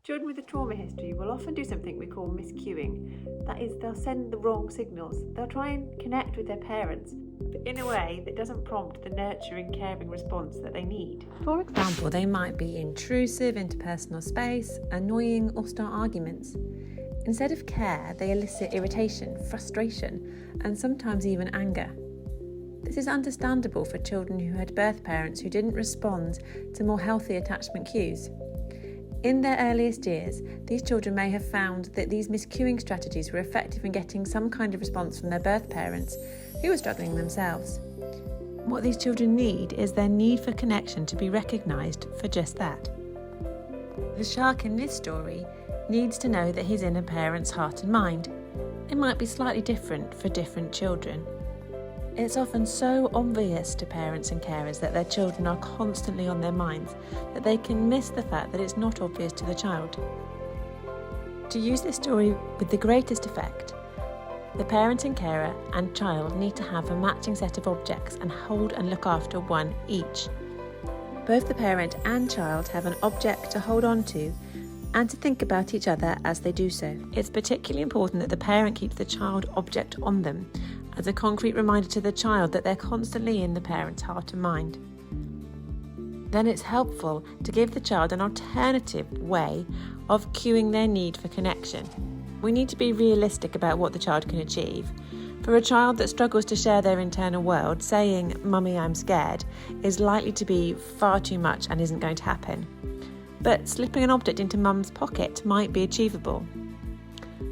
Children with a trauma history will often do something we call miscuing. That is, they'll send the wrong signals. They'll try and connect with their parents, but in a way that doesn't prompt the nurturing, caring response that they need. For example, they might be intrusive into personal space, annoying, or start arguments. Instead of care, they elicit irritation, frustration, and sometimes even anger. This is understandable for children who had birth parents who didn't respond to more healthy attachment cues. In their earliest years, these children may have found that these miscuing strategies were effective in getting some kind of response from their birth parents, who were struggling themselves. What these children need is their need for connection to be recognised for just that. The shark in this story needs to know that he's in a parent's heart and mind. It might be slightly different for different children. It's often so obvious to parents and carers that their children are constantly on their minds that they can miss the fact that it's not obvious to the child. To use this story with the greatest effect, the parent and carer and child need to have a matching set of objects and hold and look after one each. Both the parent and child have an object to hold on to and to think about each other as they do so. It's particularly important that the parent keeps the child object on them as a concrete reminder to the child that they're constantly in the parent's heart and mind. Then it's helpful to give the child an alternative way of cueing their need for connection. We need to be realistic about what the child can achieve. For a child that struggles to share their internal world, saying, "Mummy, I'm scared," is likely to be far too much and isn't going to happen. But slipping an object into mum's pocket might be achievable.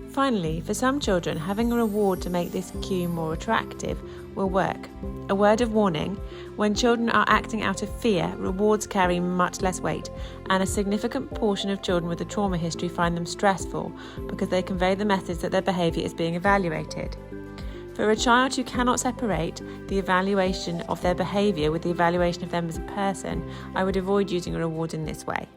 Finally, for some children, having a reward to make this cue more attractive will work. A word of warning: when children are acting out of fear, rewards carry much less weight, and a significant portion of children with a trauma history find them stressful because they convey the message that their behaviour is being evaluated. For a child who cannot separate the evaluation of their behaviour with the evaluation of them as a person, I would avoid using a reward in this way.